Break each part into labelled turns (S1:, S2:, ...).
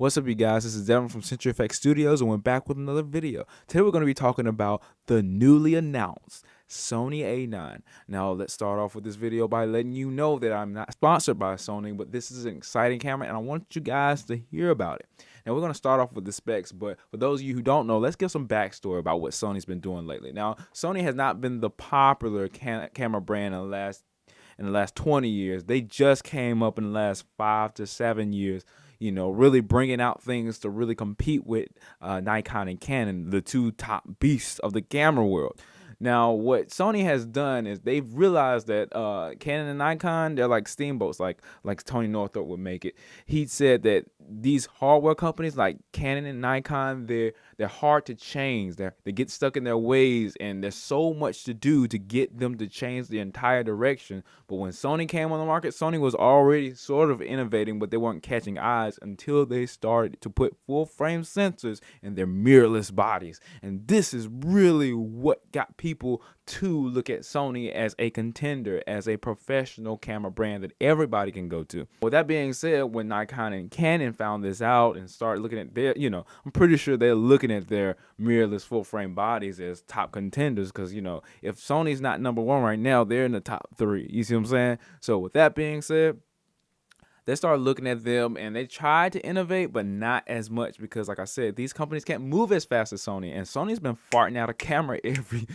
S1: What's up, you guys? This is Devin from Century Effects Studios, and we're back with another video. Today we're going to be talking about the newly announced Sony A9. Now, let's start off with this video by letting you know that I'm not sponsored by Sony, but this is an exciting camera, and I want you guys to hear about it. Now, we're going to start off with the specs, but for those of you who don't know, let's give some backstory about what Sony's been doing lately. Now, Sony has not been the popular camera brand in the last 20 years. They just came up in the last 5 to 7 years, really bringing out things to really compete with Nikon and Canon, the two top beasts of the camera world. Now, what Sony has done is they've realized that Canon and Nikon, they're like steamboats, like Tony Northrup would make it. He said that these hardware companies like Canon and Nikon, they're hard to change. They get stuck in their ways, and there's so much to do to get them to change the entire direction. But when Sony came on the market, Sony was already sort of innovating, but they weren't catching eyes until they started to put full-frame sensors in their mirrorless bodies. And this is really what got people to look at Sony as a contender, as a professional camera brand that everybody can go to. With that being said, when Nikon and Canon found this out and started looking at their, I'm pretty sure they're looking at their mirrorless full frame bodies as top contenders, because if Sony's not number one right now, they're in the top three. You see what I'm saying? So with that being said, they started looking at them and they tried to innovate, but not as much, because like I said, these companies can't move as fast as Sony, and Sony's been farting out a camera every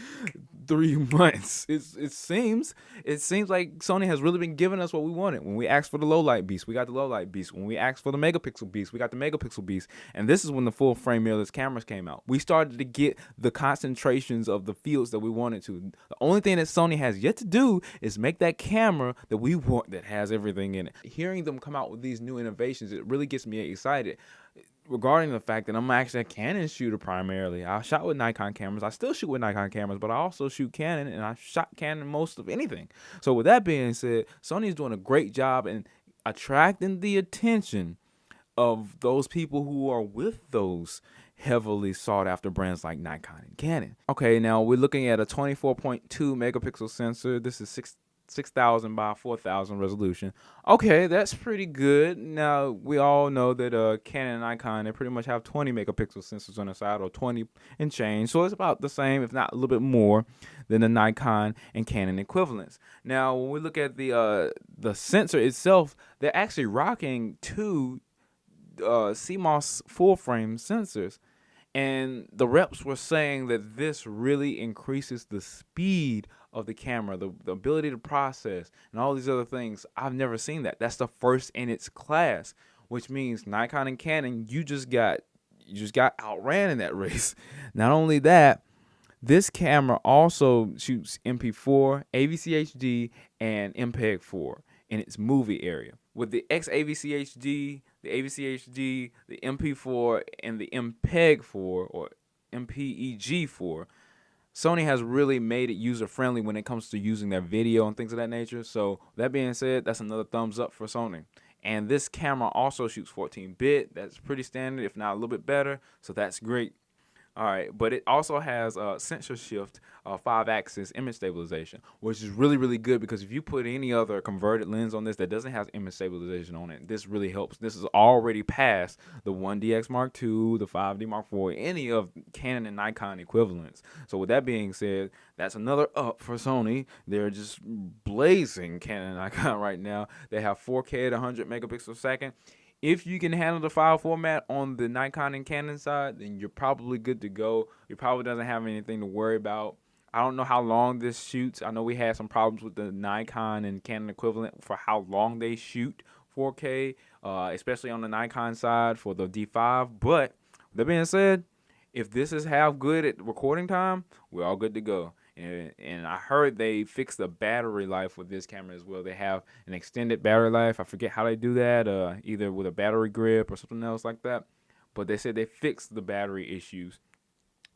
S1: 3 months. It seems like Sony has really been giving us what we wanted. When we asked for the low light beast, we got the low light beast. When we asked for the megapixel beast, we got the megapixel beast. And this is when the full frame mirrorless cameras came out. We started to get the concentrations of the fields that we wanted to. The only thing that Sony has yet to do is make that camera that we want, that has everything in it. Hearing them come out with these new innovations, it really gets me excited. Regarding the fact that I'm actually a Canon shooter primarily. I shot with Nikon cameras. I still shoot with Nikon cameras, but I also shoot Canon, and I shot Canon most of anything. So with that being said, Sony is doing a great job in attracting the attention of those people who are with those heavily sought after brands like Nikon and Canon. Okay, now we're looking at a 24.2 megapixel sensor. This is 6,000 by 4,000 resolution. Okay, that's pretty good. Now, we all know that Canon and Nikon, they pretty much have 20 megapixel sensors on the side, or 20 and change. So it's about the same, if not a little bit more, than the Nikon and Canon equivalents. Now, when we look at the sensor itself, they're actually rocking two CMOS full-frame sensors. And the reps were saying that this really increases the speed of the camera, the ability to process, and all these other things. I've never seen that. That's the first in its class, which means Nikon and Canon, you just got outran in that race. Not only that, this camera also shoots MP4, AVC-HD, and MPEG-4 in its movie area. With the XAVC-HD, the AVC-HD, the MP4, and the MPEG-4 or MPEG-4, Sony has really made it user-friendly when it comes to using their video and things of that nature. So that being said, that's another thumbs up for Sony. And this camera also shoots 14-bit. That's pretty standard, if not a little bit better. So that's great. All right, but it also has sensor shift, 5-axis image stabilization, which is really, really good, because if you put any other converted lens on this that doesn't have image stabilization on it, this really helps. This is already past the 1DX Mark II, the 5D Mark IV, any of Canon and Nikon equivalents. So with that being said, that's another up for Sony. They're just blazing Canon and Nikon right now. They have 4K at 100 megapixels a second. If you can handle the file format on the Nikon and Canon side, then you're probably good to go. You probably doesn't have anything to worry about. I don't know how long this shoots. I know we had some problems with the Nikon and Canon equivalent for how long they shoot 4K, especially on the Nikon side for the D5. But that being said, if this is half good at recording time, we're all good to go. And I heard they fixed the battery life with this camera as well. They have an extended battery life. I forget how they do that, either with a battery grip or something else like that. But they said they fixed the battery issues.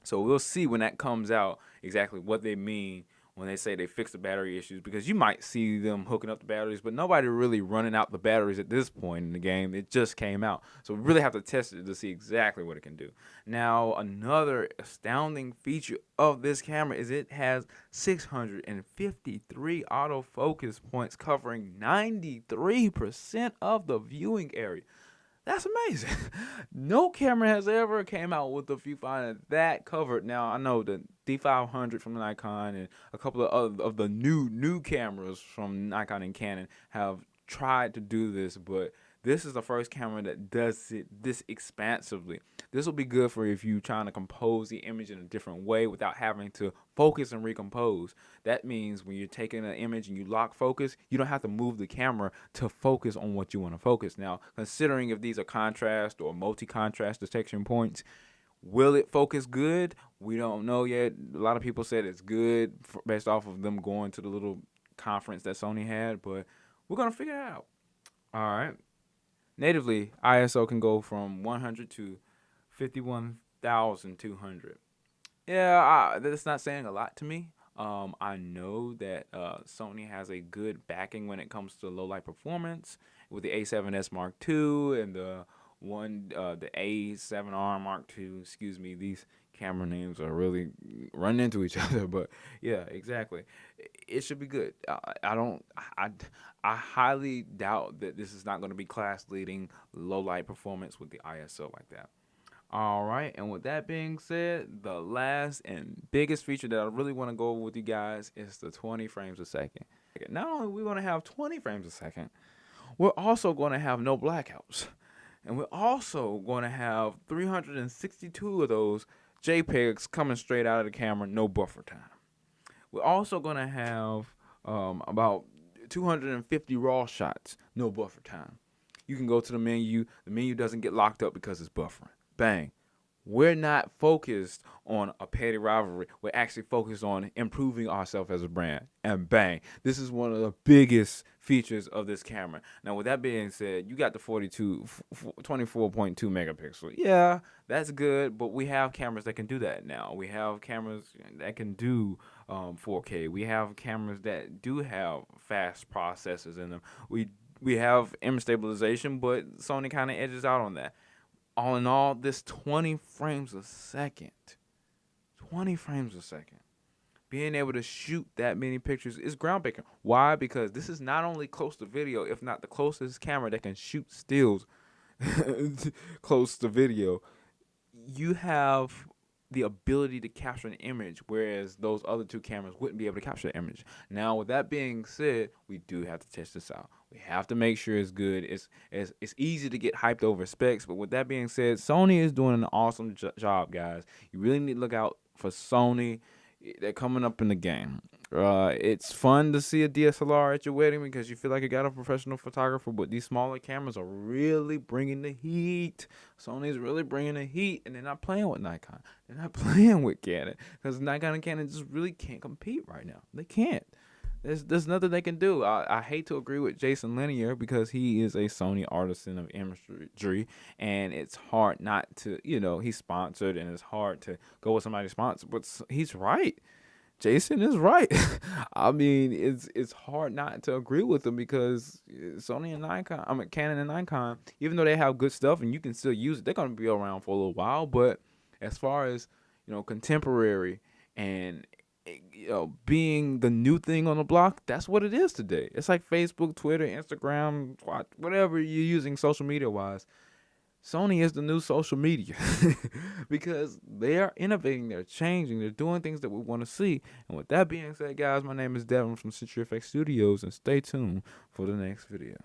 S1: So we'll see when that comes out exactly what they mean when they say they fixed the battery issues, because you might see them hooking up the batteries, but nobody really running out the batteries at this point in the game. It just came out. So we really have to test it to see exactly what it can do. Now, another astounding feature of this camera is it has 653 autofocus points covering 93% of the viewing area. That's amazing. No camera has ever came out with a viewfinder that covered. Now I know the D500 from Nikon and a couple of the new cameras from Nikon and Canon have tried to do this, but this is the first camera that does it this expansively. This will be good for if you're trying to compose the image in a different way without having to focus and recompose. That means when you're taking an image and you lock focus, you don't have to move the camera to focus on what you want to focus. Now, considering if these are contrast or multi-contrast detection points, will it focus good? We don't know yet. A lot of people said it's good based off of them going to the little conference that Sony had, but we're going to figure it out. All right. Natively, ISO can go from 100 to 51,200. Yeah, that's not saying a lot to me. I know that Sony has a good backing when it comes to low light performance with the A7S Mark II and the A7R Mark II. Excuse me, these camera names are really running into each other, but yeah, exactly. It should be good. I highly doubt that this is not going to be class leading low light performance with the ISO like that. All right, and with that being said, the last and biggest feature that I really want to go over with you guys is the 20 frames a second. Not only are we going to have 20 frames a second, we're also going to have no blackouts. And we're also going to have 362 of those JPEGs coming straight out of the camera, no buffer time. We're also going to have about 250 raw shots, no buffer time. You can go to the menu doesn't get locked up because it's buffering. Bang. We're not focused on a petty rivalry. We're actually focused on improving ourselves as a brand. And bang. This is one of the biggest features of this camera. Now, with that being said, you got the 24.2 megapixel. Yeah, that's good, but we have cameras that can do that now. We have cameras that can do 4K. We have cameras that do have fast processors in them. We have image stabilization, but Sony kind of edges out on that. All in all, this 20 frames a second, being able to shoot that many pictures is groundbreaking. Why? Because this is not only close to video, if not the closest camera that can shoot stills close to video. You have the ability to capture an image, whereas those other two cameras wouldn't be able to capture the image. Now, with that being said, we do have to test this out. We have to make sure it's good. It's easy to get hyped over specs, but with that being said, Sony is doing an awesome job, guys. You really need to look out for Sony. They're coming up in the game. It's fun to see a DSLR at your wedding because you feel like you got a professional photographer, but these smaller cameras are really bringing the heat. Sony's really bringing the heat, and they're not playing with Nikon. They're not playing with Canon because Nikon and Canon just really can't compete right now. They can't. There's nothing they can do. I hate to agree with Jason Lanier because he is a Sony artisan of imagery, and it's hard not to, he's sponsored, and it's hard to go with somebody's sponsor, but he's right. Jason is right. I mean, it's hard not to agree with him because Sony and Nikon, Canon and Nikon, even though they have good stuff and you can still use it, they're going to be around for a little while. But as far as, contemporary and, being the new thing on the block, that's what it is today. It's like Facebook, Twitter, Instagram, whatever you're using social media wise. Sony is the new social media because they are innovating, they're changing, they're doing things that we want to see. And with that being said, guys, my name is Devin from Century FX Studios, and stay tuned for the next video.